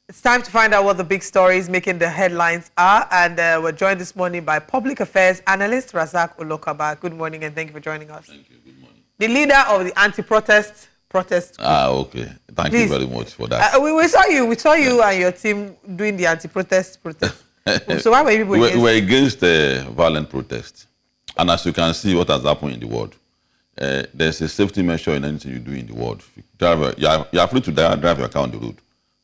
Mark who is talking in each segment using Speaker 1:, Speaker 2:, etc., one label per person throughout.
Speaker 1: It's time to find out what the big stories making the headlines are, and we're joined this morning by public affairs analyst Rasaq Olokoba. Good morning, and thank you for joining us.
Speaker 2: Thank you. Good morning.
Speaker 1: The leader of the anti-protest protest.
Speaker 2: Okay. Thank you very much for that.
Speaker 1: We saw you and your team doing the anti-protest protest. So why were you people
Speaker 2: we were against violent protest, and as you can see, what has happened in the world. There's a safety measure in anything you do in the world. You are free to drive your car on the road.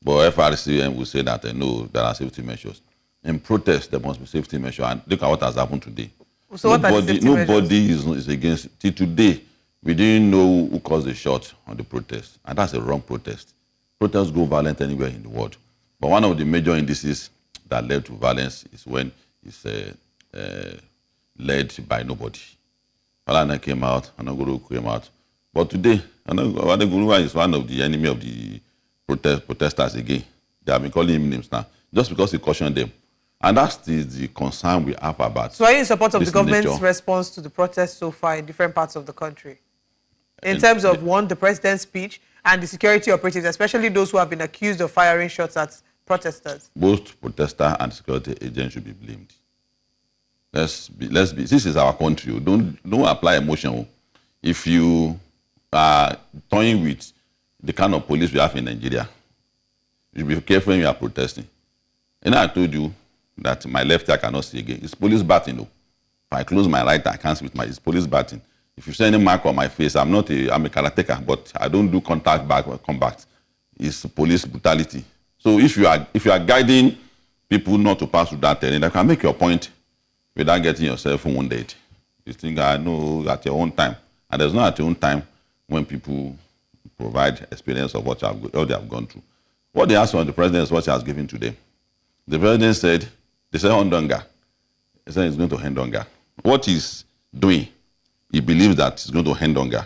Speaker 2: But FRCM will say that no, there are safety measures. In protest, there must be safety measures. And look at what has happened today.
Speaker 1: So
Speaker 2: nobody is against. Till today, we didn't know who caused the shot on the protest. And that's a wrong protest. Protests go violent anywhere in the world. But one of the major indices that led to violence is when it's led by nobody. Falana came out, Anaguru came out. But today, Anaguru is one of the enemy of the protesters again. They have been calling him names now, just because he cautioned them. And that's the concern we have about.
Speaker 1: So are you in support of the government's response to the protests so far in different parts of the country? In terms of, one, the president's speech, and the security operatives, especially those who have been accused of firing shots at protesters?
Speaker 2: Both protesters and security agents should be blamed. Let's be. This is our country. Don't apply emotion. If you are toying with the kind of police we have in Nigeria, you should be careful when you are protesting. And I told you that my left eye cannot see again. It's police batting. If I close my right eye, I can't see with it's police batting. If you see any mark on my face, I'm a karateka, but I don't do contact back or combat. It's police brutality. So if you are guiding people not to pass through that terrain, you can make your point without getting yourself wounded. You think, I know at your own time. And there's not at your own time when people provide experience of what they have gone through. What they asked from the president is what he has given to them. The president said, they said end hunger. He said he's going to end hunger. What he's doing, he believes that he's going to end hunger.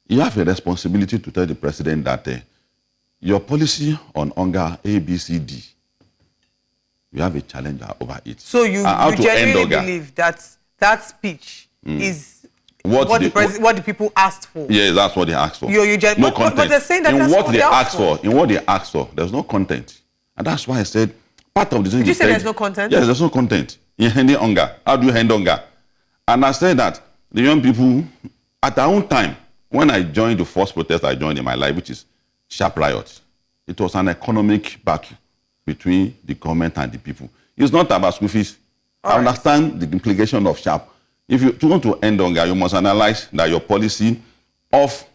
Speaker 2: You have a responsibility to tell the president that your policy on hunger, A, B, C, D, you have a challenge over it.
Speaker 1: So you genuinely believe that that speech is what the people asked for?
Speaker 2: Yeah, that's what they asked for.
Speaker 1: No content. But they're saying that
Speaker 2: in what they asked for, there's no content. And that's why I said, part of the thing.
Speaker 1: Did you say there's no content?
Speaker 2: Yes, there's no content. In ending hunger. How do you end hunger? And I said that the young people, at their own time, when I joined the first protest I joined in my life, which is sharp riots, it was an economic battle between the government and the people. It's not about school fees. I understand the implication of sharp. If you want to end hunger, you must analyze that your policy of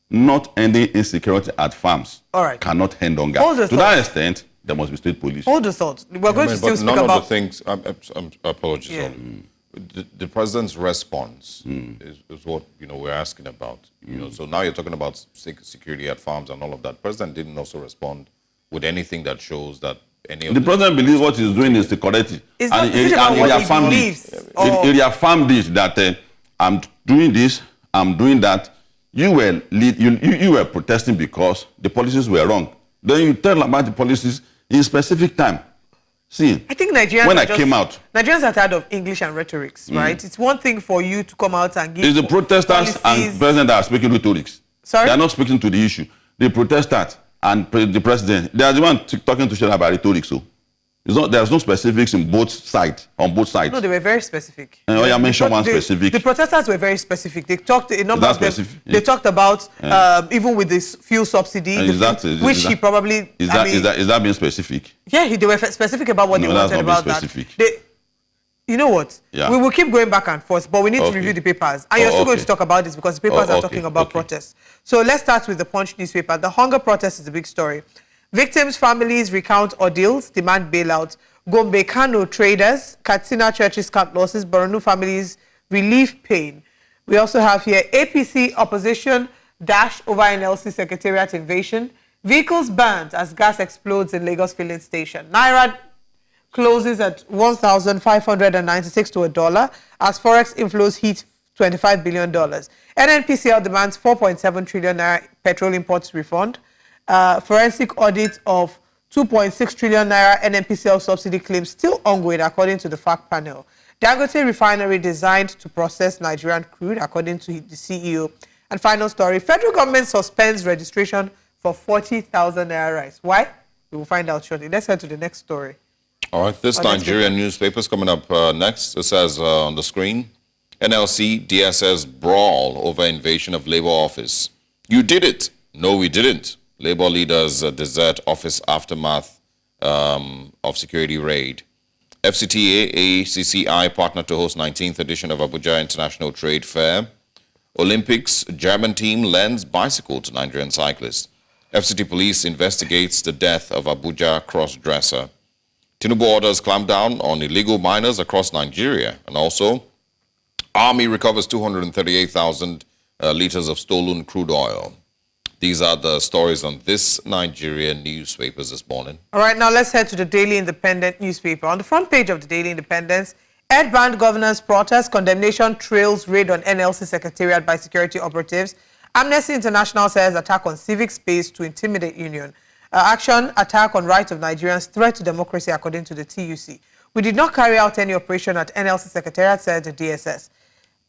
Speaker 2: not ending insecurity at farms cannot end hunger. To that extent, there must be state police.
Speaker 1: Hold the thought. We're going to still speak about...
Speaker 3: None of the things... apologies. Yeah. The president's response is what we're asking about. So now you're talking about security at farms and all of that. The president didn't also respond with anything that shows that any of
Speaker 2: the president believes what he's doing is the correct thing.
Speaker 1: And he reaffirmed
Speaker 2: it that I'm doing this, I'm doing that. You were protesting because the policies were wrong. Then you tell about the policies in specific time. See,
Speaker 1: I think Nigerians
Speaker 2: Nigerians
Speaker 1: are tired of English and rhetorics, right? It's one thing for you to come out and give...
Speaker 2: It's the protesters and president that are speaking rhetorics.
Speaker 1: Sorry?
Speaker 2: They are not speaking to the issue. The protesters and the president, they are the one talking to each other about rhetoric. So there's no specifics on both sides.
Speaker 1: No, they were very specific.
Speaker 2: I mentioned one specific.
Speaker 1: The protesters were very specific. They talked a number of them. They talked about even with this fuel subsidy, which he probably...
Speaker 2: Is that being specific?
Speaker 1: Yeah, they were specific about what they wanted about that. You know what?
Speaker 2: Yeah.
Speaker 1: We will keep going back and forth, but we need to review the papers. And you're still going to talk about this because the papers are talking about protests. So let's start with the Punch newspaper. The hunger protest is the big story. Victims' families recount ordeals, demand bailouts. Gombe Kano traders, Katsina churches cut losses, Borno families relieve pain. We also have here APC opposition dash over NLC secretariat invasion. Vehicles burned as gas explodes in Lagos filling station. Naira closes at 1,596 to $1 as forex inflows hit $25 billion. NNPCL demands 4.7 trillion naira petrol imports refund. Forensic audit of 2.6 trillion naira NNPCL subsidy claims still ongoing according to the fact panel. Dangote refinery designed to process Nigerian crude according to the CEO. And final story, federal government suspends registration for 40,000 naira rice. Why? We will find out shortly. Let's head to the next story.
Speaker 3: All right, this Nigerian newspaper is coming up next. It says on the screen, NLC, DSS brawl over invasion of Labour office. You did it. No, we didn't. Labour leaders desert office aftermath of security raid. FCTA, ACCI partner to host 19th edition of Abuja International Trade Fair. Olympics, German team lends bicycle to Nigerian cyclists. FCT police investigates the death of Abuja cross-dresser. Tinubu orders clamp down on illegal miners across Nigeria. And also, Army recovers 238,000 liters of stolen crude oil. These are the stories on this Nigerian newspapers this morning.
Speaker 1: All right, now let's head to the Daily Independent newspaper. On the front page of the Daily Independent, Ed banned governors' protest, condemnation trails raid on NLC secretariat by security operatives. Amnesty International says attack on civic space to intimidate union. Action, attack on rights of Nigerians, threat to democracy, according to the TUC. We did not carry out any operation at NLC Secretariat, said the DSS.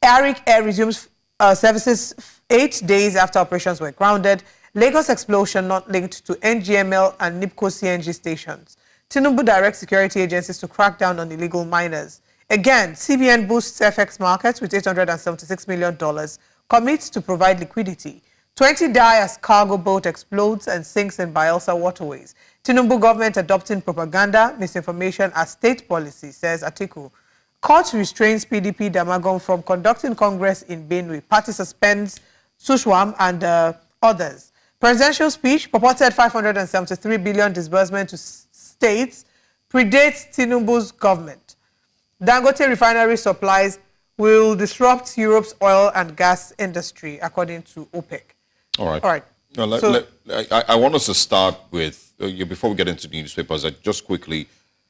Speaker 1: Arik Air resumes services 8 days after operations were grounded. Lagos explosion not linked to NGML and NIPCO CNG stations. Tinubu directs security agencies to crack down on illegal miners. Again, CBN boosts FX markets with $876 million, commits to provide liquidity. 20 die as cargo boat explodes and sinks in Bayelsa waterways. Tinubu government adopting propaganda, misinformation as state policy, says Atiku. Court restrains PDP Damagum from conducting Congress in Benue. Party suspends Sushwam and others. Presidential speech, purported 573 billion disbursement to states, predates Tinubu's government. Dangote refinery supplies will disrupt Europe's oil and gas industry, according to OPEC.
Speaker 3: All right.
Speaker 1: All right.
Speaker 3: Now, I want us to start with, before we get into the newspapers, I just quickly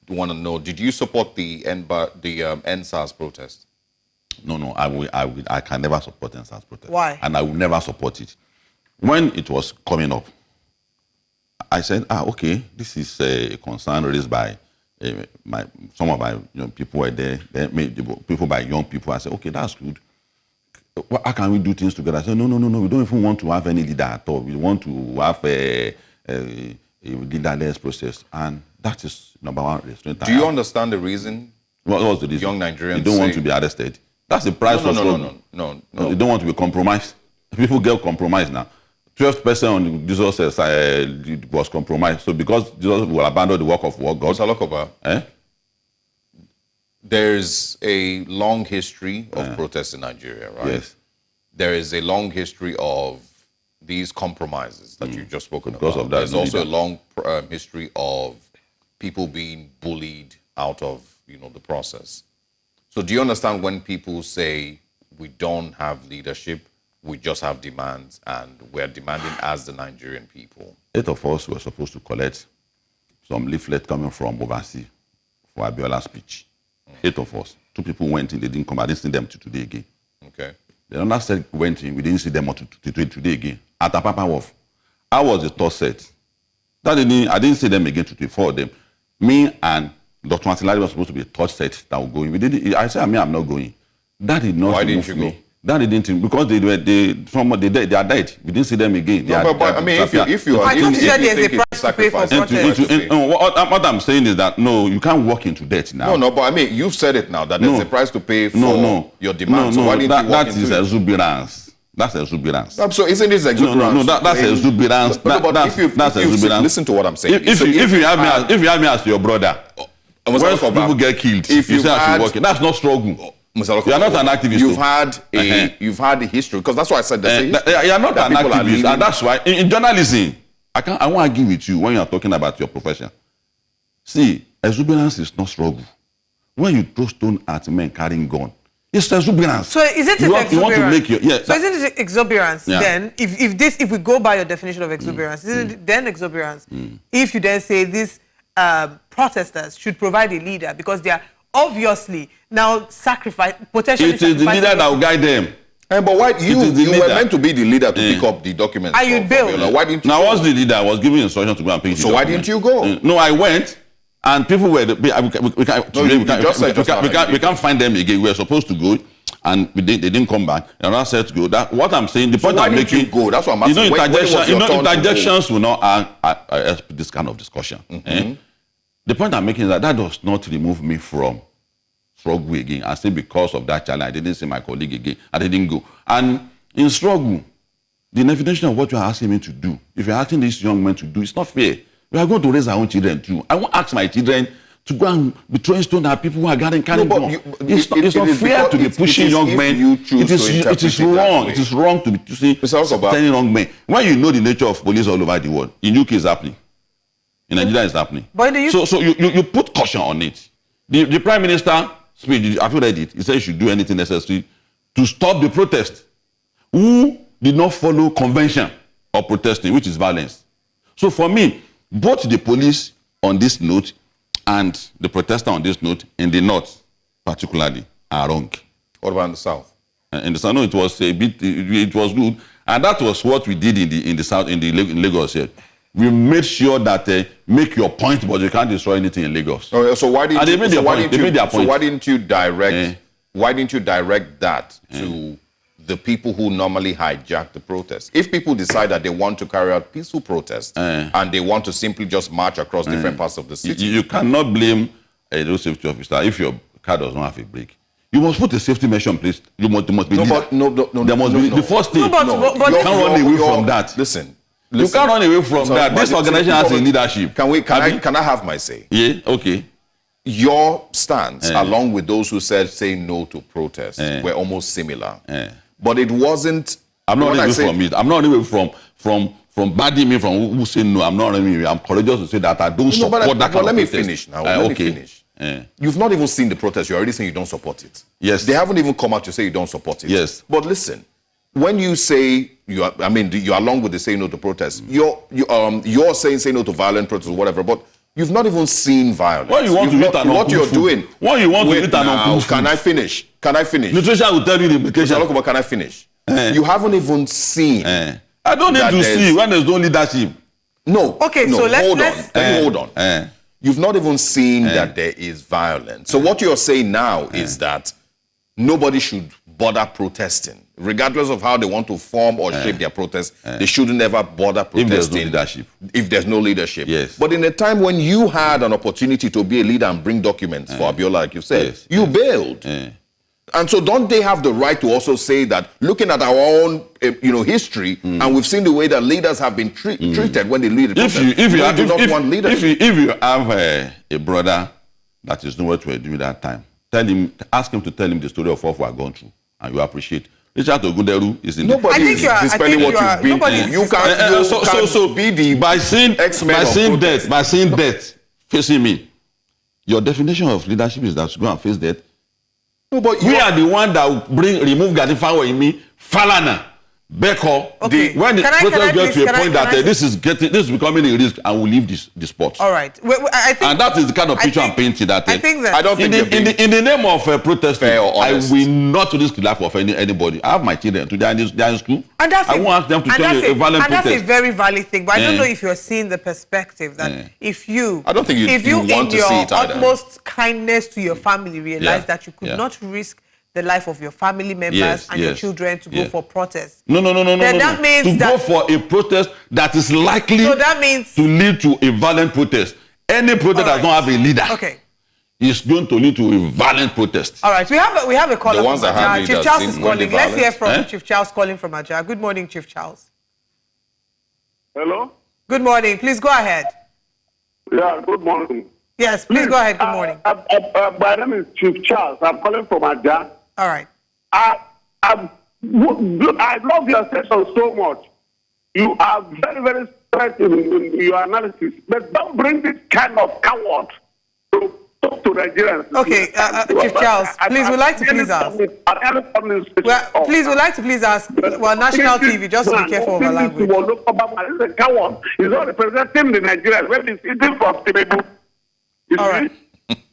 Speaker 3: want to know, did you support the NSAS protest?
Speaker 2: No, I can never support NSAS protest.
Speaker 1: Why?
Speaker 2: And I will never support it. When it was coming up, I said, okay, this is a concern raised by some of my people were there. People by young people. I said, okay, that's good. How can we do things together? I said, no. We don't even want to have any leader at all. We want to have a leaderless process, and that is number one restraint.
Speaker 3: Do you understand the reason?
Speaker 2: What was the reason?
Speaker 3: Young Nigerians
Speaker 2: they don't want to be arrested. That's the price for struggle.
Speaker 3: No.
Speaker 2: They don't want to be compromised. People get compromised now. 12% on Jesus was compromised. So because Jesus will abandon the work of God.
Speaker 3: Rasaq Olokoba, there's a long history of protests in Nigeria, right?
Speaker 2: Yes.
Speaker 3: There is a long history of these compromises that you've just spoken
Speaker 2: because
Speaker 3: about.
Speaker 2: Of that,
Speaker 3: there's also a long history of people being bullied out of the process. So do you understand when people say we don't have leadership, we just have demands, and we're demanding as the Nigerian people?
Speaker 2: 8 of us were supposed to collect some leaflet coming from overseas for Abiola's speech. 8 of us. 2 people went in, they didn't come. I didn't see them to today again.
Speaker 3: Okay.
Speaker 2: The other set went in, we didn't see them today again. At Apapa Wharf, I was the third set. I didn't see them again today, 4 of them. Me and Dr. Matilari was supposed to be a third set that would go in. I said, I'm not going. That did not
Speaker 3: Why didn't you go?
Speaker 2: That didn't, because they are dead. We didn't see them again.
Speaker 3: But I mean, if you
Speaker 1: I thought you said there's a price to pay for protest.
Speaker 2: What I'm saying is that, no, you can't walk into debt now.
Speaker 3: No, but I mean, you've said it now, that there's a price to pay for your demands. So why didn't you walk into it?
Speaker 2: That is exuberance. That's exuberance.
Speaker 3: So isn't this exuberance?
Speaker 2: No, that's exuberance.
Speaker 3: That's exuberance. Listen to what I'm saying.
Speaker 2: If you have me as your brother, when people get killed, if you say I should walk in, that's not struggle. You are not an activist.
Speaker 3: You've had a history, because that's why I said that.
Speaker 2: You are not an activist, and that's why in journalism, I won't argue with you when you are talking about your profession. See, exuberance is not struggle. When you throw stone at men carrying gun, it's exuberance.
Speaker 1: So isn't it exuberance?
Speaker 2: You want to make
Speaker 1: so isn't it exuberance then? If we go by your definition of exuberance, isn't it then exuberance? If you then say these protesters should provide a leader because they are obviously now potentially
Speaker 2: it is the leader that will guide them.
Speaker 3: But why you were meant to be the leader to pick up the documents?
Speaker 1: Are you bail?
Speaker 3: Why didn't you?
Speaker 2: Now, once the leader was giving instruction to go and pick.
Speaker 3: So why didn't you go?
Speaker 2: No, I went, and people were. We can't find them again. We were supposed to go. and they didn't come back. And I said to go. That what I'm saying. The point I'm making.
Speaker 3: Go? That's what I'm asking.
Speaker 2: Interjections will not this kind of discussion. The point I'm making is that does not remove me from struggle again. I say because of that challenge, I didn't see my colleague again. I didn't go. And in struggle, the definition of what you are asking me to do, if you're asking this young man to do, it's not fair. We are going to raise our own children too. I won't ask my children to go and be throwing stones at people who are carrying guns. It's not fair to be pushing young men. It is wrong. It is wrong to be telling young men. When you know the nature of police all over the world, in UK it's happening. In Nigeria it's happening. So you put caution on it. The Prime Minister speech, I've read it. He said you should do anything necessary to stop the protest. Who did not follow convention of protesting, which is violence. So for me, both the police on this note and the protester on this note in the north particularly are wrong.
Speaker 3: What about in the south?
Speaker 2: In the south, no, it was it was good, and that was what we did in the south, in Lagos here. We made sure that make your point, but you can't destroy anything in Lagos.
Speaker 3: So why didn't
Speaker 2: they made their point?
Speaker 3: So why didn't you direct? Why didn't you direct that to the people who normally hijack the protest? If people decide that they want to carry out peaceful protests and they want to simply just march across different parts of the city,
Speaker 2: you cannot blame a road safety officer if your car does not have a brake. You must put a safety measure in place. You must be
Speaker 3: no.
Speaker 2: There must be the first thing.
Speaker 1: You
Speaker 2: can't run away from that.
Speaker 3: Listen.
Speaker 2: You can't run away from that. This organization has a leadership.
Speaker 3: Can I have my say?
Speaker 2: Yeah. Okay.
Speaker 3: Your stance, along with those who said say no to protests, were almost similar. But it wasn't.
Speaker 2: I'm not running away from it. I'm not running away from badding me from who say no. I'm not running away. I'm courageous to say that I don't support that kind of protest.
Speaker 3: Let me finish now. Let me finish. You've not even seen the protest. You're already saying you don't support it.
Speaker 2: Yes.
Speaker 3: They haven't even come out to say you don't support it.
Speaker 2: Yes.
Speaker 3: But listen, when you say you're along with the say no to protest, you're saying say no to violent protests or whatever, but you've not even seen violence.
Speaker 2: What you want to eat and
Speaker 3: what you're doing.
Speaker 2: What you want to eat and
Speaker 3: now, can I finish?
Speaker 2: Nutrition will tell you the implication.
Speaker 3: Rasaq Olokoba, can I finish? You haven't even seen.
Speaker 2: I don't need to see when there's no leadership.
Speaker 3: No.
Speaker 1: Okay, so let's
Speaker 3: hold on. You've not even seen that there is violence. So what you're saying now is that nobody should bother protesting. Regardless of how they want to form or shape their protest, they shouldn't ever bother protesting if there's no leadership.
Speaker 2: Yes.
Speaker 3: But in a time when you had an opportunity to be a leader and bring documents for Abiola, like you said, you bailed. And so don't they have the right to also say that, looking at our own history, and we've seen the way that leaders have been treated when they lead the protest,
Speaker 2: if you
Speaker 3: do not want leadership.
Speaker 2: If you have a brother that is doing what we were doing that time, ask him to tell him the story of what we are going through, and you appreciate. Richard Ogunderu is in
Speaker 3: nobody is dispelling what you've been through. You can't be the
Speaker 2: by seeing death facing me. Your definition of leadership is that you go and face death.
Speaker 3: No, but
Speaker 2: we are the one that remove Gadifawa in me, Falana, Beko.
Speaker 1: Okay.
Speaker 2: When the protest gets to a point that this is becoming a risk, and we leave the spot.
Speaker 1: All right. I think,
Speaker 2: and that is the kind of picture I'm painting. That
Speaker 1: I think that
Speaker 3: I don't think
Speaker 2: in the name of protesting,
Speaker 3: I
Speaker 2: will not risk the life of anybody. I have my children today. They are in school.
Speaker 1: And that's
Speaker 2: I won't ask them to tell a violent protest.
Speaker 1: That's a very valid thing. But I don't know if you're seeing the perspective that if you,
Speaker 3: I don't think you want to see it either.
Speaker 1: Utmost kindness to your family, realize that you could not risk the life of your family members and your children to go for protests.
Speaker 2: No.
Speaker 1: That means
Speaker 2: go for a protest that is likely to lead to a violent protest. Any protest that does not have a leader is going to lead to a violent protest.
Speaker 1: All right, we have a caller from Ajah. Chief Charles is calling. Let's hear from Chief Charles calling from Ajah. Good morning, Chief Charles.
Speaker 4: Hello?
Speaker 1: Good morning. Please go ahead.
Speaker 4: Yeah, good morning.
Speaker 1: Yes, please go ahead. Good morning.
Speaker 4: My name is Chief Charles. I'm calling from Ajah.
Speaker 1: All right.
Speaker 4: I love your session so much. You are very, very straight in your analysis. But don't bring this kind of coward to talk to Nigerians.
Speaker 1: Okay, Chief Charles, please, we'd like to please ask. Please, we'd like to please ask. Well, national TV, just be careful of our language.
Speaker 4: Obama is a coward. He's not representing the Nigerians when he's eating from Tinubu.
Speaker 1: All right.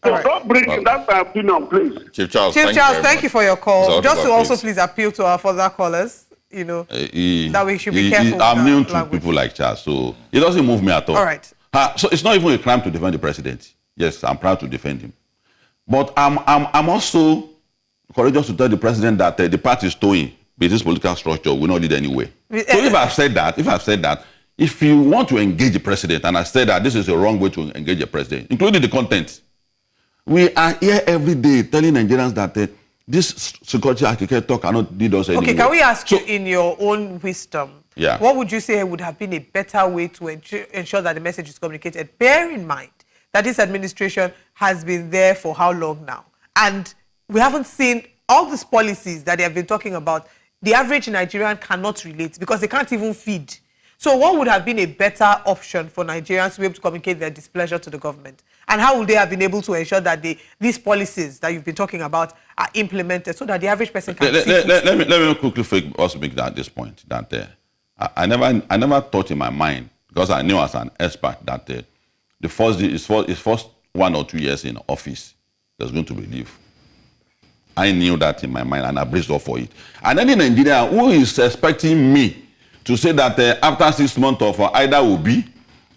Speaker 4: So don't bring in that opinion, please.
Speaker 3: Chief Charles,
Speaker 1: thank you for your call. Just to also please appeal to our further callers, that we should be careful.
Speaker 2: I'm new to people like Charles, so it doesn't move me at all.
Speaker 1: All right.
Speaker 2: So it's not even a crime to defend the president. Yes, I'm proud to defend him. But I'm also courageous to tell the president that the party is towing, but this political structure will not lead anywhere. So if I've said that, if you want to engage the president, and I said that this is the wrong way to engage the president, including the content, we are here every day telling Nigerians that this security architecture cannot lead us anywhere.
Speaker 1: Okay, can we ask you, in your own wisdom, what would you say would have been a better way to ensure that the message is communicated? Bear in mind that this administration has been there for how long now? And we haven't seen all these policies that they have been talking about. The average Nigerian cannot relate because they can't even feed. So what would have been a better option for Nigerians to be able to communicate their displeasure to the government? And how would they have been able to ensure that these policies that you've been talking about are implemented so that the average person can see?
Speaker 2: Let me quickly also make this point. That I never thought in my mind, because I knew as an expert that the first 1 or 2 years in office, there's going to be leave. I knew that in my mind, and I braced up for it. And any Nigerian who is expecting me to say that after 6 months of either Obi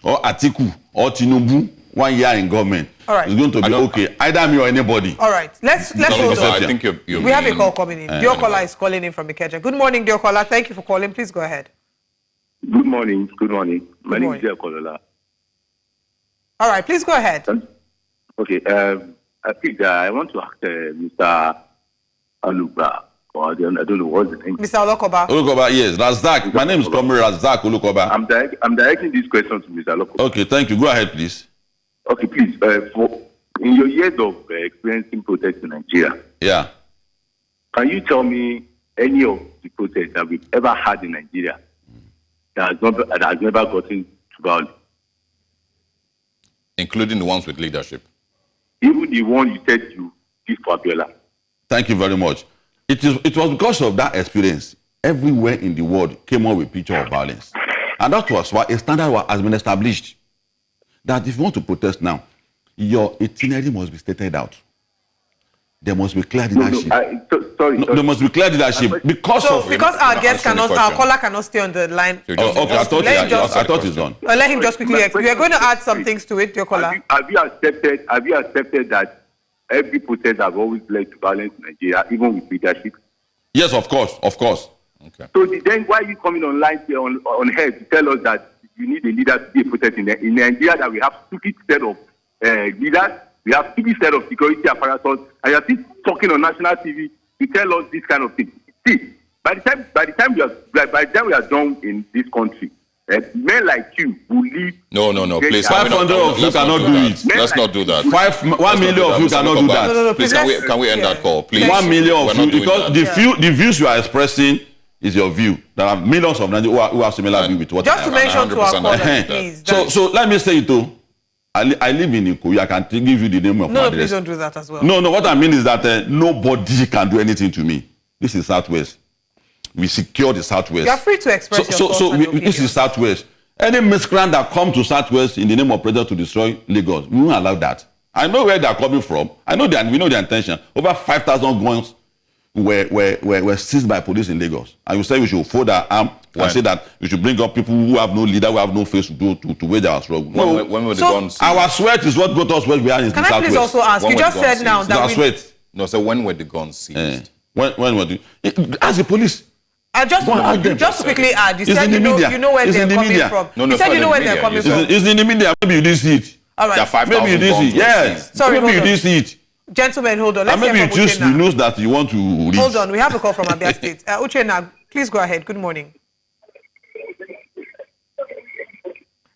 Speaker 2: or Atiku or Tinubu, 1 year in government, it's going to be okay. Either me or anybody.
Speaker 1: All right. Let's hold on.
Speaker 3: I think we
Speaker 1: have a call coming in. Diokola is calling in from Ikeja. Good morning, Diokola. Thank you for calling. Please go ahead.
Speaker 5: Good morning. Good morning. My name is Diokola.
Speaker 1: All right. Please go ahead.
Speaker 5: Okay. I think I want to ask Mr. Oluba. Or I don't know what's the name.
Speaker 1: Mr. Olokoba.
Speaker 2: Olokoba, yes. Rasaq. My name is Rasaq Olokoba.
Speaker 5: I'm directing this question to Mr. Olokoba.
Speaker 2: Okay, thank you. Go ahead, please.
Speaker 5: Okay, please. In your years of experiencing protests in Nigeria, can you tell me any of the protests that we've ever had in Nigeria that has never gotten to violence?
Speaker 3: Including the ones with leadership.
Speaker 5: Even the one you said you did for Abiola.
Speaker 2: Thank you very much. It was because of that experience everywhere in the world came up with picture of violence. And that was why a standard has been established that if you want to protest now, your itinerary must be stated out. There must be clear leadership. There must be clear leadership because
Speaker 1: our guest our caller cannot stay on the line.
Speaker 2: Okay, I thought it's done.
Speaker 1: Let him just quickly. We are going to add some things to it, your caller.
Speaker 5: Have you accepted that every protest has always led to violence in Nigeria, even with leadership?
Speaker 2: Yes, of course.
Speaker 5: Okay. So then why are you coming online on air to tell us that you need a leader to be a protest in Nigeria, that we have stupid set of leaders, we have stupid set of security apparatus, and you're still talking on national TV to tell us this kind of thing? See, by the time we are done in this country, men like you will leave.
Speaker 3: No, please.
Speaker 2: 500 of you cannot do it.
Speaker 3: Let's not do that.
Speaker 2: 1 million of you cannot do that.
Speaker 1: No,
Speaker 3: please, can we end that call, please?
Speaker 2: 1 million of you, because the views you are expressing is your view. There are millions of Nigerians who have similar view with what
Speaker 1: just to mention to our callers, please.
Speaker 2: So let me say it too. I live in Ikoyi. I can give you the name of my address.
Speaker 1: No, please don't do that as well.
Speaker 2: No. What I mean is that nobody can do anything to me. This is Southwest. We secure the Southwest.
Speaker 1: You are free to express your thoughts and
Speaker 2: this is Southwest. Any miscreant that come to Southwest in the name of pressure to destroy Lagos, we won't allow that. I know where they are coming from. We know their intention. Over 5,000 guns were seized by police in Lagos. And you say we should fold our arm and say that we should bring up people who have no leader, who have no face to wage our struggle.
Speaker 3: When were the guns seized?
Speaker 2: Our sweat is what got us where we are in the Southwest.
Speaker 1: Can I please also ask? You just said now that
Speaker 2: our sweat.
Speaker 3: No, so when were the guns seized?
Speaker 2: When were the... Ask the police.
Speaker 1: Just to quickly add, you said you know where they're coming from. You said you know where they're coming from.
Speaker 2: It's in the media. Maybe you didn't see it.
Speaker 1: All right.
Speaker 2: Maybe you didn't see it. Yes.
Speaker 1: Sorry,
Speaker 2: maybe you didn't see it.
Speaker 1: Gentlemen, hold on. Let's
Speaker 2: maybe
Speaker 1: hear
Speaker 2: you
Speaker 1: from
Speaker 2: choose the news that you want to read.
Speaker 1: Hold on. We have a call from Abia State. Uchenna, please go ahead. Good morning.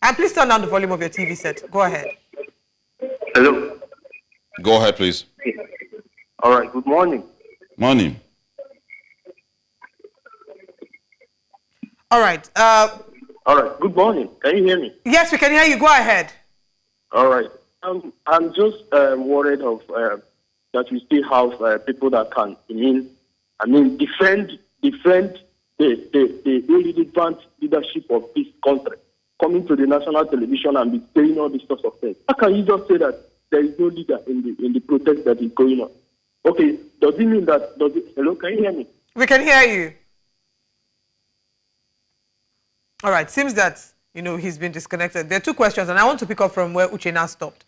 Speaker 1: And please turn down the volume of your TV set. Go ahead.
Speaker 5: Hello.
Speaker 3: Go ahead, please.
Speaker 5: All right. Good morning.
Speaker 2: Morning.
Speaker 1: All right.
Speaker 5: All right. Good morning. Can you hear me?
Speaker 1: Yes, we can hear you. Go ahead.
Speaker 5: All right. I'm just worried of that we still have people that can, defend the irrelevant leadership of this country, coming to the national television and be saying all these sorts of things. How can you just say that there is no leader in the protest that is going on? Okay, does it mean that? Hello, can you hear me?
Speaker 1: We can hear you. All right, seems that he's been disconnected. There are two questions, and I want to pick up from where Uchenna stopped.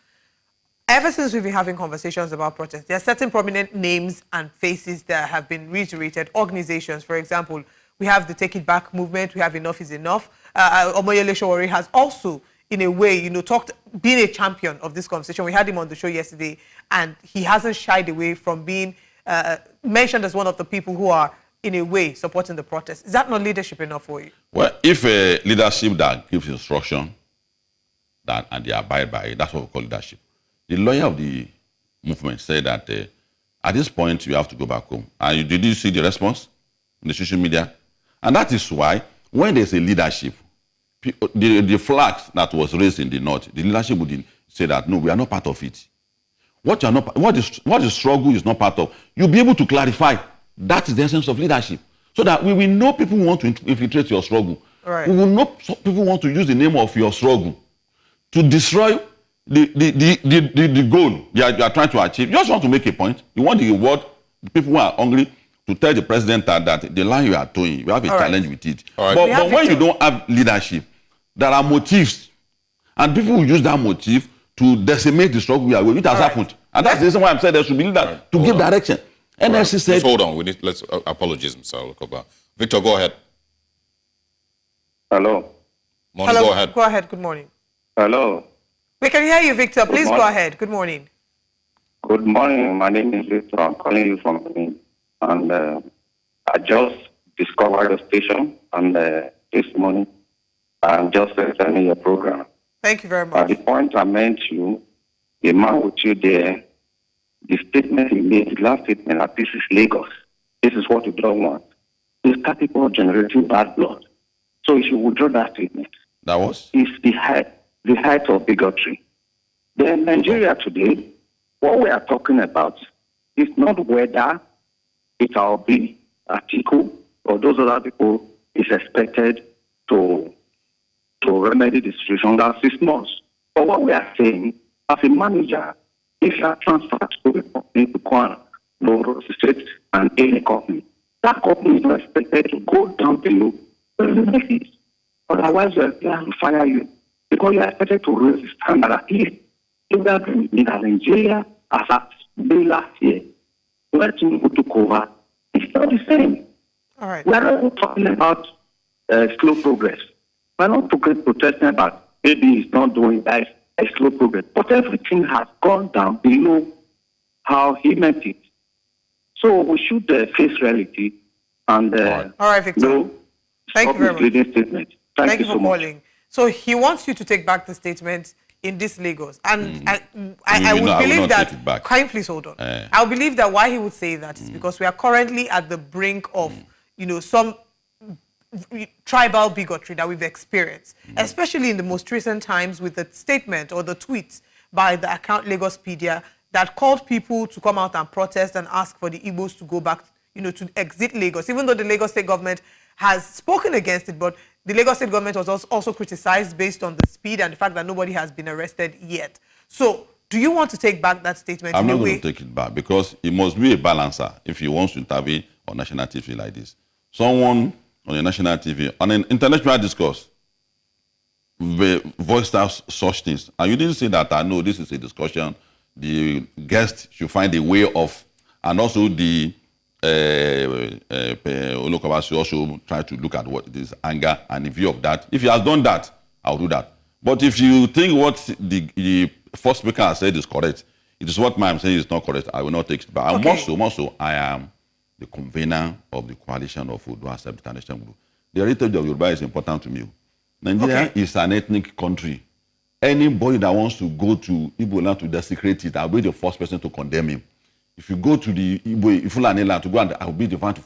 Speaker 1: ever since we've been having conversations about protests, there are certain prominent names and faces that have been reiterated. Organizations, for example, we have the Take It Back movement, we have Enough is Enough. Omoyele Sowore has also, in a way, being a champion of this conversation. We had him on the show yesterday, and he hasn't shied away from being mentioned as one of the people who are, in a way, supporting the protest. Is that not leadership enough for you?
Speaker 2: Well, if a leadership that gives instruction and they abide by it, that's what we call leadership. The lawyer of the movement said that at this point, you have to go back home. And did you see the response in the social media? And that is why, when there's a leadership, the flags that was raised in the north, the leadership would say that, no, we are not part of it. What the struggle is not part of, you'll be able to clarify. That is the essence of leadership. So that we will know people who want to infiltrate your struggle.
Speaker 1: Right.
Speaker 2: We will know people who want to use the name of your struggle to destroy the goal you are trying to achieve. You just want to make a point. You want the world, the people who are hungry, to tell the president that the line you are towing, you have a challenge with it.
Speaker 3: Right.
Speaker 2: But when you don't have leadership, there are motives. And people will use that motive to decimate the struggle we are going. It has happened. And that's the reason why I'm saying there should be leader to give direction. NLC said...
Speaker 3: Let's hold on. Let's apologies, Mr. Olokoba. Victor, go ahead.
Speaker 6: Hello.
Speaker 3: Morning,
Speaker 1: Hello.
Speaker 3: go ahead.
Speaker 1: Go ahead. Good morning.
Speaker 6: Hello.
Speaker 1: We can hear you, Victor. Please go ahead. Good morning.
Speaker 6: Good morning. My name is Victor. I'm calling you from Benin. And I just discovered the station and this morning I'm just attending your program.
Speaker 1: Thank you very
Speaker 6: At
Speaker 1: much.
Speaker 6: the point I meant you, the man with you there, the statement he made, the last statement, that this is Lagos. This is what you don't want. It's capable of generating bad blood. So if you withdraw that statement,
Speaker 2: That was?
Speaker 6: it's the height of bigotry. Then Nigeria today, what we are talking about is not whether it will be Atiku or those other people is expected to remedy the situation. That's 6 months. But what we are saying, as a manager, if you are transferred to a company to Kwana, Loro State, and any company, that company is not expected to go down below the benefits. Otherwise, they will fire you because you are expected to raise the standard at least. If we are doing in Nigeria as at May last year, where Tinubu took over, it's not the same.
Speaker 1: All right.
Speaker 6: We are not talking about slow progress. We are not protesting about maybe it's not doing that, a slow progress. But everything has gone down below how he meant it. So we should face reality and
Speaker 1: All right, Victor. Thank you very much.
Speaker 6: Statement.
Speaker 1: Thank you for
Speaker 6: so much.
Speaker 1: calling. So he wants you to take back the statement in this Lagos. And I would believe that... Can you please hold on? I believe that why he would say that is because we are currently at the brink of, some tribal bigotry that we've experienced, especially in the most recent times with the statement or the tweet by the account Lagospedia that called people to come out and protest and ask for the Igbos to go back, to exit Lagos, even though the Lagos State government has spoken against it, but the Lagos State government was also criticized based on the speed and the fact that nobody has been arrested yet. So, do you want to take back that statement?
Speaker 2: I'm not going to take it back because it must be a balancer if he wants to intervene on national TV like this. Someone on a national TV, on an international discourse, voiced out such things. And you didn't say that, I know this is a discussion, the guest should find a way of, and also the Olokoba should also try to look at what this anger, and in view of that, if he has done that, I'll do that. But if you think what the first speaker has said is correct, it is what I'm saying is not correct, I will not take it back.
Speaker 1: Okay.
Speaker 2: And more so, I am the convener of the coalition of Who Do Accept International Group. The heritage of Yoruba is important to me. Nigeria is an ethnic country. Anybody that wants to go to Igbo land to desecrate it, I'll be the first person to condemn him. If you go to the Igbo Fulani land to go, and I'll be the one to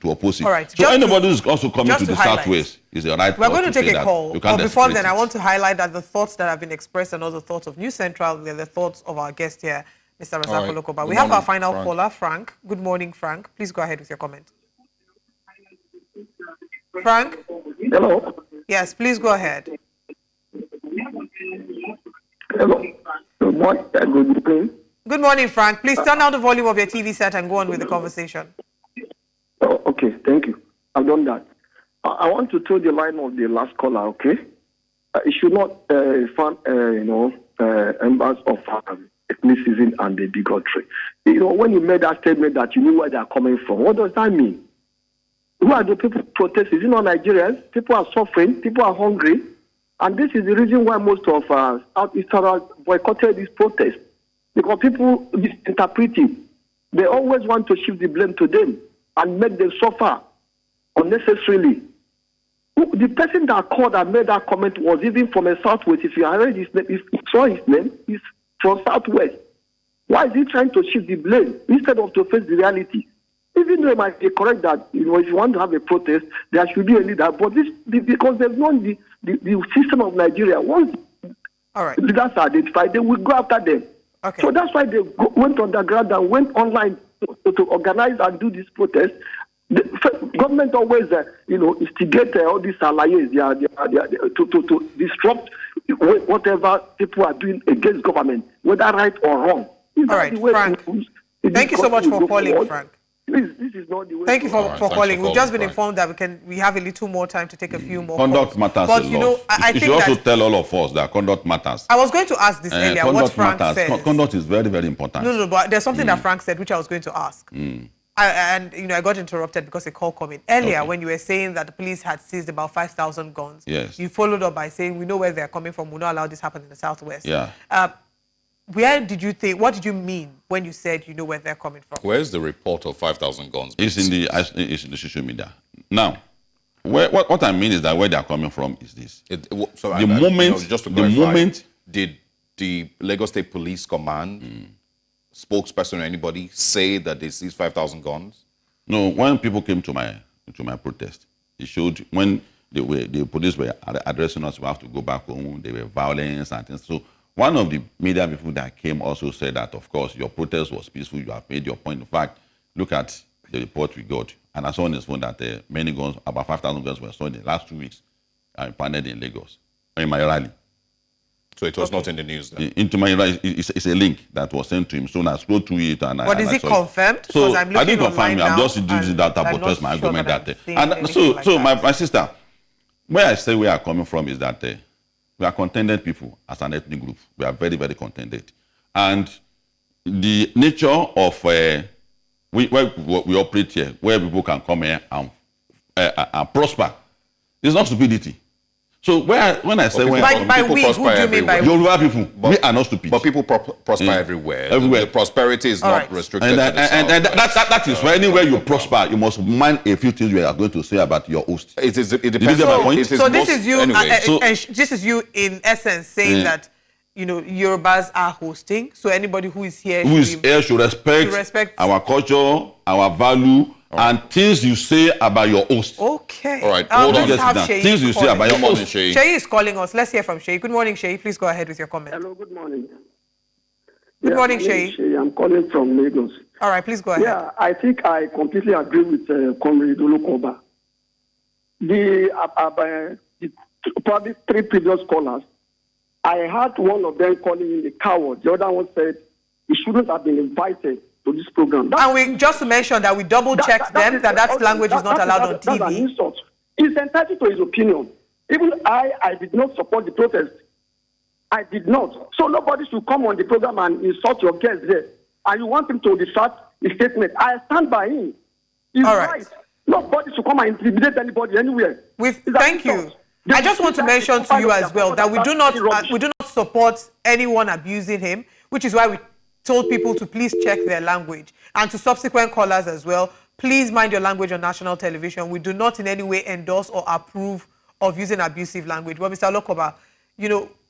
Speaker 2: oppose it.
Speaker 1: All right.
Speaker 2: So anybody who's also coming to the southwest is the right.
Speaker 1: We're going to take a call. But before then, I want to highlight that the thoughts that have been expressed and all the thoughts of News Central, they're the thoughts of our guest here, Mr. Rasaq Olokoba. We have our final caller, Frank. Good morning, Frank. Please go ahead with your comment. Frank?
Speaker 7: Hello.
Speaker 1: Yes, please go ahead.
Speaker 7: Hello. Good morning. Good morning.
Speaker 1: Good morning, Frank. Please turn down the volume of your TV set and go on with the conversation.
Speaker 7: Oh, okay. Thank you. I've done that. I want to toe the line of the last caller, okay? It should not, members of ethnicism and the bigotry. You know, when you made that statement that you knew where they are coming from, what does that mean? Who are the people protesting? Is it not Nigerians? People are suffering. People are hungry. And this is the reason why most of Southeasterners boycotted this protest. Because people misinterpret it. They always want to shift the blame to them and make them suffer unnecessarily. The person that called and made that comment was even from a Southwest. If you read his name, if you saw his name, he's from Southwest. Why is he trying to shift the blame instead of to face the reality? Even though it might be correct that, you know, if you want to have a protest, there should be a leader. But because there's not the system of Nigeria. Once leaders are identified, they will go after them.
Speaker 1: Okay.
Speaker 7: So that's why they went underground and went online to organize and do this protest. The government always, instigate all these allies to disrupt whatever people are doing against government, whether right or wrong.
Speaker 1: All right, Frank. Thank you so much for calling, Frank.
Speaker 7: Please, this is not the way.
Speaker 1: Thank you for calling. We've just been informed that we have a little more time to take a few more
Speaker 2: conduct
Speaker 1: calls.
Speaker 2: matters
Speaker 1: But
Speaker 2: a
Speaker 1: you
Speaker 2: lot.
Speaker 1: know, I think
Speaker 2: you should also tell all of us that conduct matters.
Speaker 1: I was going to ask this earlier. What Frank said.
Speaker 2: Conduct is very, very important.
Speaker 1: No, but there's something that Frank said which I was going to ask. I got interrupted because a call came in earlier when you were saying that the police had seized about 5,000 guns.
Speaker 2: Yes.
Speaker 1: You followed up by saying we know where they're coming from. We'll not allow this to happen in the Southwest.
Speaker 2: Yeah.
Speaker 1: What did you mean when you said you know where they're coming from?
Speaker 3: Where's the report of 5,000 guns?
Speaker 2: It's in the social media. Now, what I mean is that where they are coming from is this. The moment
Speaker 3: did the Lagos State Police Command spokesperson or anybody say that they seized 5,000 guns?
Speaker 2: No, when people came to my protest, it showed when the police were addressing us, we have to go back home, there were violence and things. So one of the media people that came also said that, of course, your protest was peaceful, you have made your point. In fact, look at the report we got. And I saw on his phone that many guns, about 5,000 guns were sold in the last 2 weeks, impounded in Lagos, in my rally.
Speaker 3: So it was not in the news then?
Speaker 2: Into my rally, it's a link that was sent to him. So I scrolled through it.
Speaker 1: But is it confirmed?
Speaker 2: So I didn't confirm it. I'm just using that to protest my argument that and so my sister, where I say we are coming from is that we are contended people as an ethnic group. We are very, very contended. And the nature of where we operate here, where people can come here and prosper, is not stupidity. So when I say
Speaker 1: by we, who do you mean by
Speaker 2: Yoruba people? We are not stupid.
Speaker 3: But people prosper everywhere.
Speaker 2: Everywhere.
Speaker 3: The prosperity is not restricted to the South.
Speaker 2: And that is where anywhere you prosper, you must mind a few things we are going to say about your host.
Speaker 3: It depends.
Speaker 1: So this is you. Anyway. This is you in essence saying that Yorubas are hosting. So anybody who is here
Speaker 2: should respect our culture, our value. And things you say about your host.
Speaker 1: Okay.
Speaker 3: All right. Hold on.
Speaker 2: Things you say about your host.
Speaker 1: Shay is calling us. Let's hear from Shay. Good morning, Shay. Please go ahead with your comment.
Speaker 7: Hello, good morning.
Speaker 1: Good morning, Shay.
Speaker 7: I'm calling from Lagos.
Speaker 1: All right, please go ahead.
Speaker 7: Yeah, I think I completely agree with Comrade Olokoba. The probably 3 previous callers, I heard one of them calling him a coward. The other one said he shouldn't have been invited to this program.
Speaker 1: And we just to mention that we double-checked that language is not allowed on TV.
Speaker 7: That's an insult. He's entitled to his opinion. Even I did not support the protest. I did not. So nobody should come on the program and insult your guest there. And you want him to retract his statement. I stand by him. He's right. Nobody should come and intimidate anybody anywhere.
Speaker 1: Thank you. I just want to mention to you as well that we do not support anyone abusing him, which is why we told people to please check their language. And to subsequent callers as well, please mind your language on national television. We do not in any way endorse or approve of using abusive language. But Mr. Olokoba,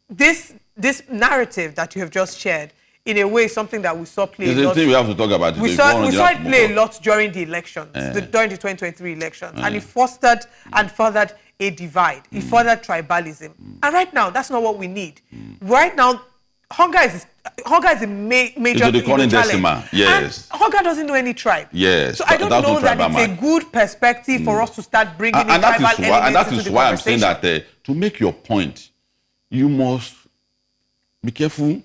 Speaker 1: this narrative that you have just shared, in a way, something that we saw play a lot.
Speaker 2: We have to talk about.
Speaker 1: We saw it play a lot during the elections, during the 2023 elections. And it fostered and furthered a divide. It furthered tribalism. And right now, that's not what we need. Right now, hunger is a major challenge.
Speaker 2: Yes.
Speaker 1: And hunger doesn't know any tribe.
Speaker 2: Yes.
Speaker 1: So I don't know that it's a good perspective for us to start bringing in tribal elements into the conversation.
Speaker 2: And that is why I'm saying that to make your point, you must be careful.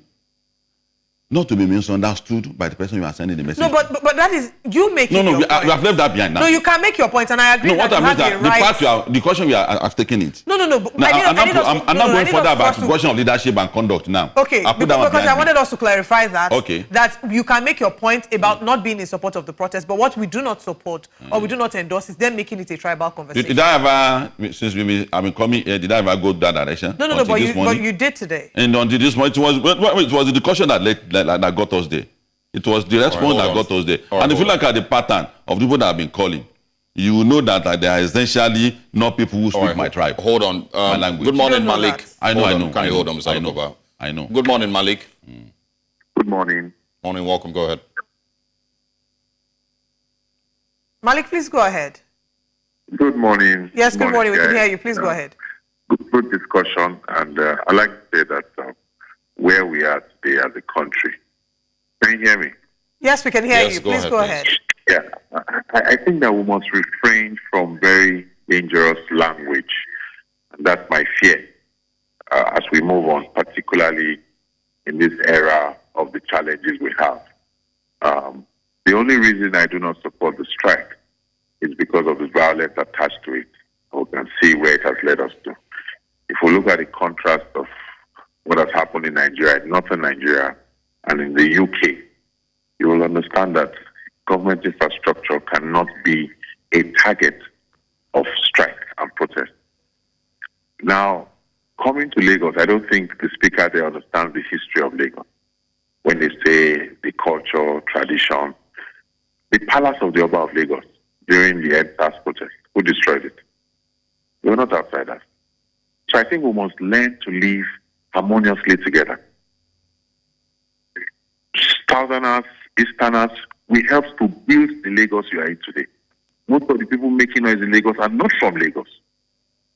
Speaker 2: not to be misunderstood by the person you are sending the message.
Speaker 1: No, but that is you making.
Speaker 2: No,
Speaker 1: your
Speaker 2: we
Speaker 1: point.
Speaker 2: have left that behind now.
Speaker 1: No, you can make your point, and I agree.
Speaker 2: No, what
Speaker 1: that
Speaker 2: I mean is
Speaker 1: you
Speaker 2: that
Speaker 1: have
Speaker 2: the
Speaker 1: a
Speaker 2: part
Speaker 1: right.
Speaker 2: the question we are I've taken it.
Speaker 1: No. But
Speaker 2: Now,
Speaker 1: I'm
Speaker 2: not going further about the question of leadership and conduct now.
Speaker 1: Okay, because I wanted us to clarify that.
Speaker 2: Okay.
Speaker 1: That you can make your point about not being in support of the protest, but what we do not support or we do not endorse is them making it a tribal conversation.
Speaker 2: Did I ever, since I've been coming here, did I ever go that direction?
Speaker 1: No, but you did today.
Speaker 2: And until this morning, it was the discussion that got us there. It was the response that got us there. And if you look at the pattern of the people that have been calling, you will know that they are essentially not people who speak my tribe.
Speaker 3: Hold on.
Speaker 2: My language.
Speaker 3: Good morning, Malik.
Speaker 2: I know.
Speaker 3: Can you hold on, Mr. Olokoba?
Speaker 2: I know.
Speaker 3: Good morning, Malik.
Speaker 5: Good morning.
Speaker 3: Morning, welcome. Go ahead.
Speaker 1: Malik, please go ahead.
Speaker 5: Good morning.
Speaker 1: Yes, good morning. We can
Speaker 5: guys.
Speaker 1: hear you. Please go ahead.
Speaker 5: Good discussion, and I like to say that where we are today as a country. Can you hear me?
Speaker 1: Yes, we can hear you. Please go ahead.
Speaker 5: Yeah, I think that we must refrain from very dangerous language, and that's my fear as we move on, particularly in this era of the challenges we have. The only reason I do not support the strike is because of the violence attached to it. We can see where it has led us to. If we look at the contrast of what has happened in Nigeria, in northern Nigeria, and in the UK, you will understand that government infrastructure cannot be a target of strike and protest. Now, coming to Lagos, I don't think the speaker there understands the history of Lagos. When they say the culture, tradition, the palace of the Oba of Lagos during the EndSARS protest, who destroyed it? We were not outsiders. So I think we must learn to live harmoniously together. Southerners, Easterners, we help to build the Lagos you are in today. Most of the people making noise in Lagos are not from Lagos.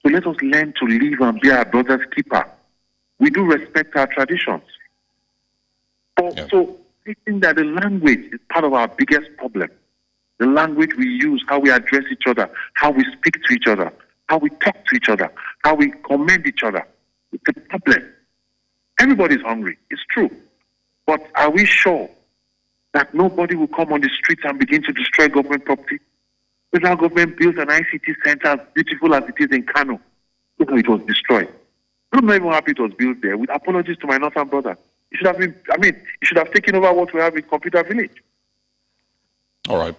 Speaker 5: So let us learn to live and be our brother's keeper. We do respect our traditions. So I think that the language is part of our biggest problem. The language we use, how we address each other, how we speak to each other, how we talk to each other, how we commend each other. It's a problem. Everybody's hungry. It's true. But are we sure that nobody will come on the streets and begin to destroy government property? Federal government built an ICT center as beautiful as it is in Kano. Look how it was destroyed. I'm not even happy it was built there. With apologies to my northern brother. It should have been, you should have taken over what we have in Computer Village.
Speaker 3: All right.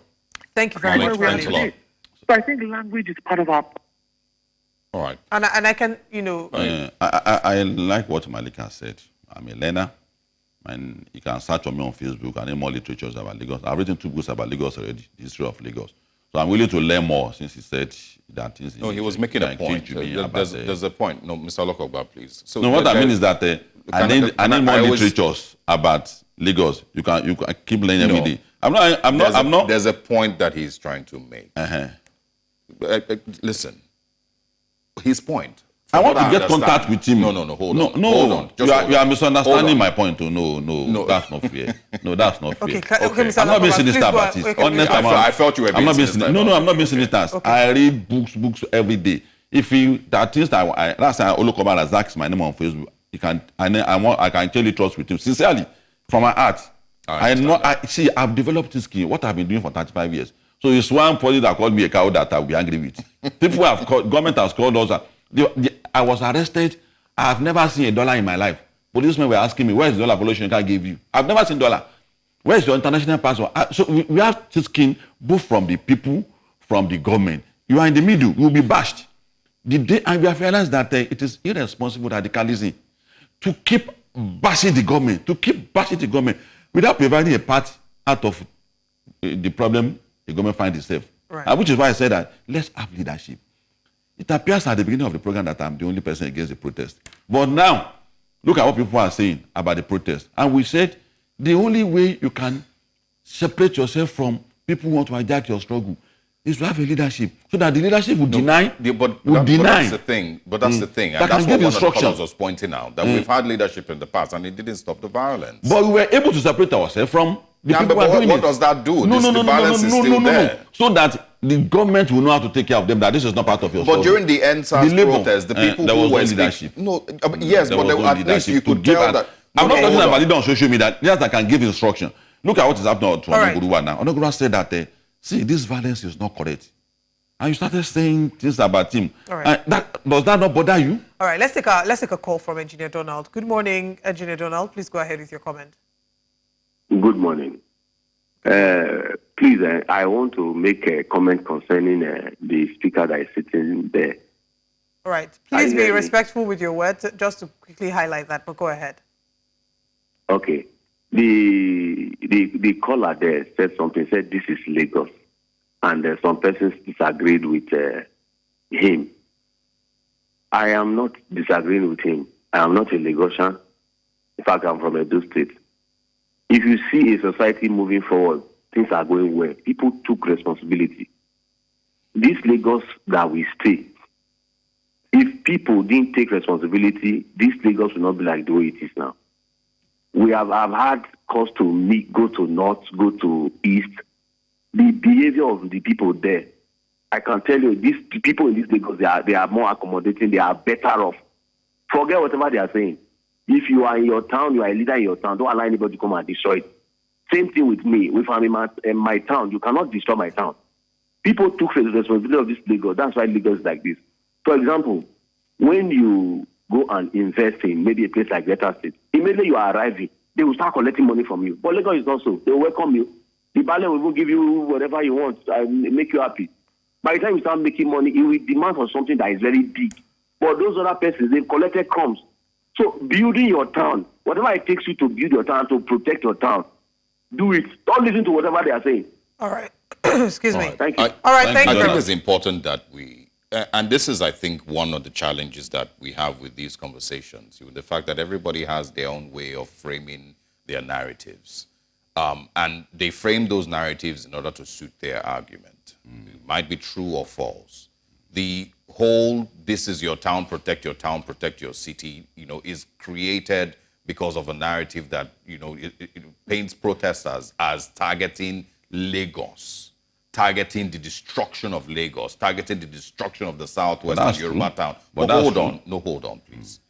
Speaker 1: Thank you very much.
Speaker 3: Thanks a lot.
Speaker 5: So I think language is part of our...
Speaker 3: All right.
Speaker 1: And I can,
Speaker 2: I like what Malik has said. I'm a learner. And you can search for me on Facebook and more literatures about Lagos. I've written 2 books about Lagos already, the history of Lagos. So I'm willing to learn more since he said that things.
Speaker 3: No, he was making a point. There's a point. No, Mr. Olokoba, please. So
Speaker 2: no, what I mean is that I need more literatures about Lagos. You can keep learning every day. I'm not.
Speaker 3: There's a point that he's trying to make. Listen, his point.
Speaker 2: I want to get contact with him.
Speaker 3: No, hold on.
Speaker 2: You are misunderstanding my point. No, that's not fair. No, that's not fair.
Speaker 1: Okay,
Speaker 2: I'm not being sinister about it.
Speaker 3: I felt you were being sinister.
Speaker 2: No, I'm not being sinister. Okay. I read books every day. If there are things that last time Olokoba Rasaq is my name on Facebook, I can tell you trust with him sincerely from my heart. I've developed this skill. What I've been doing for 35 years. So it's one party that called me a cow that I'll be angry with. People have called, government has called us. I was arrested. I've never seen $1 in my life. Policemen were asking me, where's the dollar pollution I gave you? I've never seen $1. Where's your international passport? So we have this skin both from the people, from the government. You are in the middle. You will be bashed. And we have realized that it is irresponsible radicalism to keep bashing the government, without providing a part out of the problem the government finds itself. Right. Which is why I said that let's have leadership. It appears at the beginning of the program that I'm the only person against the protest. But now, look at what people are saying about the protest. And we said the only way you can separate yourself from people who want to hijack your struggle is to have a leadership, so that the leadership will deny.
Speaker 3: But that's the thing. And that's what one of the colours was pointing out, that we've had leadership in the past and it didn't stop the violence.
Speaker 2: But we were able to separate ourselves from the people who are doing it.
Speaker 3: What does that do? The violence is still there.
Speaker 2: So that the government will know how to take care of them, that this is not part of your struggle.
Speaker 3: But during the EndSARS protest, the people
Speaker 2: there
Speaker 3: who
Speaker 2: was
Speaker 3: were
Speaker 2: no leadership.
Speaker 3: yes, but at least you could tell that
Speaker 2: I'm not talking about it on social media. Yes, I can give instruction. Look at what is happening to Onoguruwa now. Onoguruwa said that, see, this violence is not correct. And you started saying things about him.
Speaker 1: All right.
Speaker 2: Does that not bother you?
Speaker 1: All right, let's take a call from Engineer Donald. Good morning, Engineer Donald. Please go ahead with your comment.
Speaker 8: Good morning. Please, I want to make a comment concerning the speaker that is sitting there.
Speaker 1: All right. Please be respectful with your words, just to quickly highlight that, but go ahead.
Speaker 8: Okay. The caller there said something, said this is Lagos. And some persons disagreed with him. I am not disagreeing with him. I am not a Lagosian. In fact, I'm from Edo State. If you see a society moving forward, things are going well. People took responsibility. This Lagos that we stay, if people didn't take responsibility, this Lagos will not be like the way it is now. I've had cause to go to north, go to east. The behavior of the people there, I can tell you, these people in this Lagos, they are more accommodating, they are better off. Forget whatever they are saying. If you are in your town, you are a leader in your town, don't allow anybody to come and destroy it. Same thing with me. If I'm in my town, you cannot destroy my town. People took the responsibility of this Lagos. That's why Lagos is like this. For example, when you go and invest in maybe a place like Delta State, immediately you are arriving, they will start collecting money from you. But Lagos is not so. They will welcome you. The ballet will even give you whatever you want and make you happy. By the time you start making money, it will demand for something that is very big. But those other persons, they've collected crumbs. So building your town, whatever it takes you to build your town, to protect your town, do it. Don't listen to whatever they are saying.
Speaker 1: All right. Excuse me.
Speaker 8: Thank you.
Speaker 1: All right, thank you.
Speaker 3: I think it's important that we, and this is, I think, one of the challenges that we have with these conversations, the fact that everybody has their own way of framing their narratives. And they frame those narratives in order to suit their argument. It might be true or false. The whole, this is your town, protect your city, is created because of a narrative that, it paints protesters as targeting Lagos, targeting the destruction of Lagos, targeting the destruction of the Southwest and Yoruba town. But hold on, please.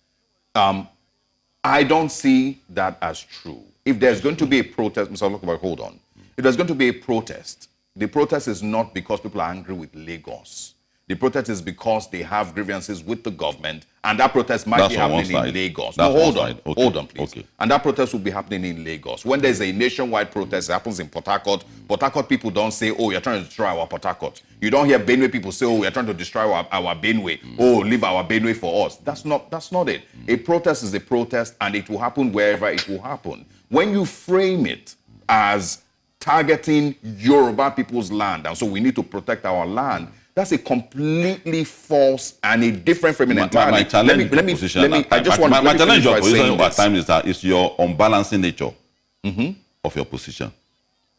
Speaker 3: I don't see that as true. If there's going to be a protest, Mr. Olokoba, hold on. If there's going to be a protest, the protest is not because people are angry with Lagos. The protest is because they have grievances with the government, and that protest might be happening in Lagos. No, hold on. Okay. Hold on, please. Okay. And that protest will be happening in Lagos. When there's a nationwide protest, it happens in Port Harcourt. Port Harcourt people don't say, oh, you're trying to destroy our Port Harcourt. You don't hear Benue people say, oh, we're trying to destroy our Benue. Oh, leave our Benue for us. That's not it. A protest is a protest, and it will happen wherever it will happen. When you frame it as targeting Yoruba people's land, and so we need to protect our land, that's a completely false and a different framing entirely.
Speaker 2: My challenge your position over time is that it's your unbalancing nature of your position.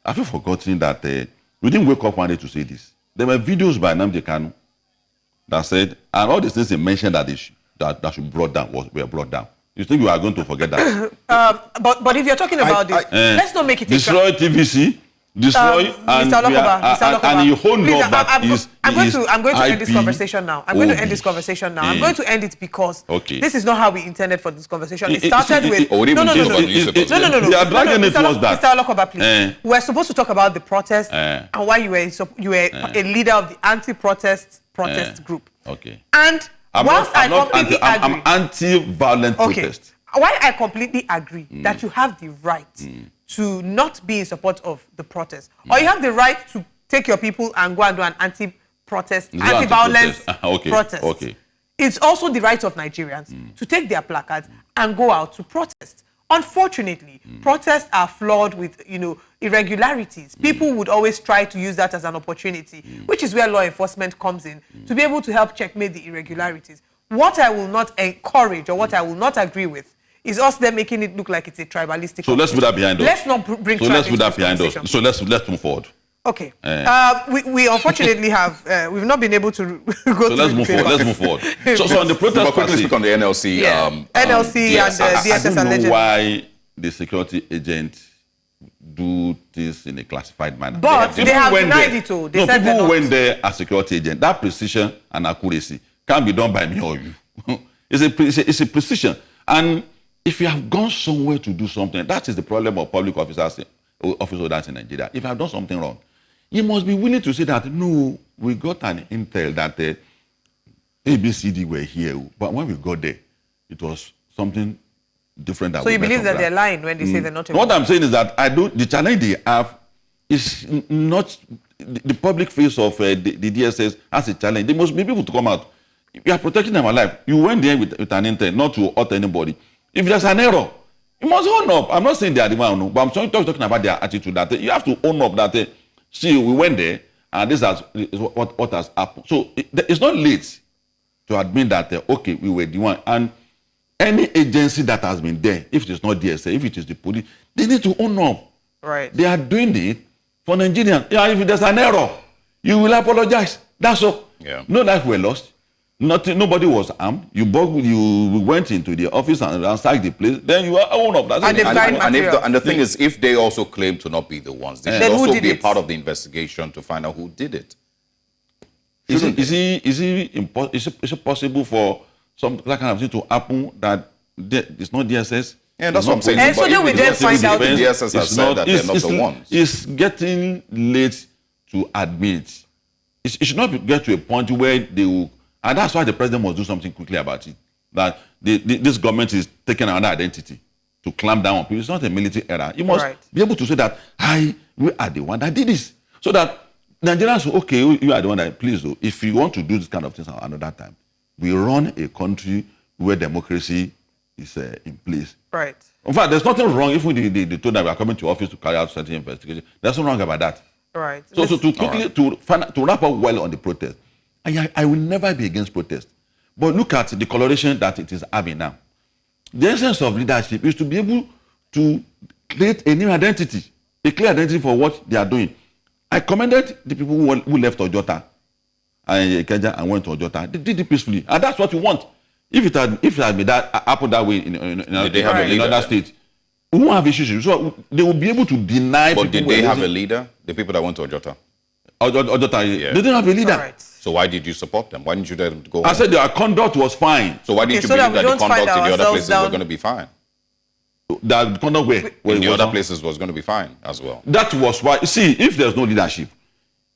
Speaker 2: Have you forgotten that we didn't wake up one day to say this? There were videos by Nnamdi Kanu that said, and all these things they mentioned that should be brought down were brought down. You think you are going to forget that?
Speaker 1: But if you're talking about this, let's not make it
Speaker 2: destroy TVC. Destroy and you hold up that
Speaker 1: I'm going to end this conversation now. I'm going to end this conversation now. I'm going to end it because this is not how we intended for this conversation. It started with no.
Speaker 2: They are dragging it towards that.
Speaker 1: Mr. Olokoba, please. We're supposed to talk about the protest and why you were a leader of the anti-protest group.
Speaker 2: Okay.
Speaker 1: And whilst I completely agree,
Speaker 2: I'm anti-violent protest.
Speaker 1: Why I completely agree that you have the right to not be in support of the protest, or you have the right to take your people and go and do an anti-protest, anti-violence protest. Okay. It's also the right of Nigerians to take their placards and go out to protest. Unfortunately, protests are flawed with, irregularities. People would always try to use that as an opportunity, which is where law enforcement comes in, to be able to help checkmate the irregularities. What I will not encourage or what I will not agree with is us then making it look like it's a tribalistic.
Speaker 2: So let's put that behind us.
Speaker 1: Let's not bring. So let's put that behind us.
Speaker 2: So let's move forward.
Speaker 1: Okay. We unfortunately have we've not been able to go.
Speaker 2: So let's move forward. Let's move forward. So on the protest,
Speaker 3: quickly speak on the NLC.
Speaker 1: NLC and the DSS.
Speaker 2: I don't know why the security agent do this in a classified manner.
Speaker 1: But they have denied it all.
Speaker 2: They said people who went there as security agent. That precision and accuracy can't be done by me or you. It's a precision. And if you have gone somewhere to do something, that is the problem of public office holders in Nigeria. If you have done something wrong, you must be willing to say that, no, we got an intel that ABCD were here, but when we got there, it was something different.
Speaker 1: So you believe that they're lying when they say they're not?
Speaker 2: What I'm saying is that the challenge they have is not the public face of the DSS as a challenge. They must be able to come out. You are protecting them alive. You went there with an intent not to hurt anybody. If there's an error, you must own up. I'm not saying they are the one, but I'm talking about their attitude. That you have to own up that, see, we went there and this is what has happened. So it's not late to admit that, okay, we were the one. And any agency that has been there, if it is not DSA, if it is the police, they need to own up.
Speaker 1: Right.
Speaker 2: They are doing it for Nigerians. Yeah, if there's an error, you will apologize. That's all.
Speaker 3: Yeah.
Speaker 2: No life were lost. Nobody was armed. You went into the office and ransacked the place. Then you are own up. That's
Speaker 3: and the thing is, if they also claim to not be the ones, they should also be a part of the investigation to find out who did it.
Speaker 2: Is it possible for some that kind of thing to happen that it's not DSS?
Speaker 3: Yeah, that's what I'm saying.
Speaker 1: And so then we then find out
Speaker 3: the DSS has said that they're not the ones.
Speaker 2: It's getting late to admit. It should not get to a point where they will. And that's why the president must do something quickly about it. That this government is taking another identity to clamp down on people. It's not a military error. You must be able to say that, we are the one that did this. So that Nigerians, okay, you are the one that, please, though, if you want to do this kind of things another time, we run a country where democracy is in place.
Speaker 1: Right.
Speaker 2: In fact, there's nothing wrong if they told that we are coming to office to carry out certain investigation. There's nothing wrong about that.
Speaker 1: Right.
Speaker 2: So to wrap up well on the protest, I will never be against protest. But look at the coloration that it is having now. The essence of leadership is to be able to create a new identity, a clear identity for what they are doing. I commended the people who left Ojota and Ikeja and went to Ojota. They did it peacefully. And that's what we want. If it had been happened that way in another state, we won't have issues. So they will be able to deny.
Speaker 3: But did they have a leader? The people that went to Ojota?
Speaker 2: Ojota, they didn't have a leader.
Speaker 1: Right.
Speaker 3: So why did you support them? Why didn't you let them go?
Speaker 2: I said their conduct was fine.
Speaker 3: So why didn't you believe that the conduct in the other places were going to be fine?
Speaker 2: The conduct where
Speaker 3: in the other places was going to be fine as well.
Speaker 2: That was why. See, if there's no leadership,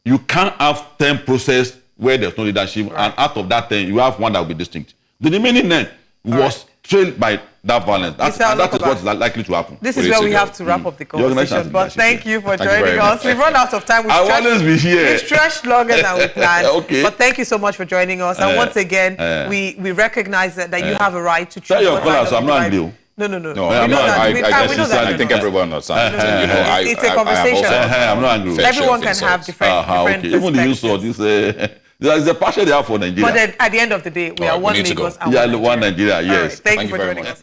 Speaker 2: you can't have 10 process where there's no leadership, and out of that 10, you have one that will be distinct. The remaining 9 was trailed by that violence. That is what is likely to happen.
Speaker 1: This is where we have to wrap up the conversation. But thank you for joining us. We've run out of time.
Speaker 2: I'll always be here.
Speaker 1: We've stretched longer than we planned.
Speaker 2: Okay.
Speaker 1: But thank you so much for joining us. And once again, we recognize that you have a right to choose.
Speaker 2: Tell your callers, I'm not angry.
Speaker 1: No.
Speaker 3: I think everyone understands.
Speaker 1: It's a conversation.
Speaker 2: I'm not angry.
Speaker 1: Everyone can have different
Speaker 2: even the use of this. There's a passion they have for Nigeria.
Speaker 1: But then, at the end of the day, we are one Lagos.
Speaker 2: Yeah, one Nigeria, yes.
Speaker 1: Right. Thank you for joining us.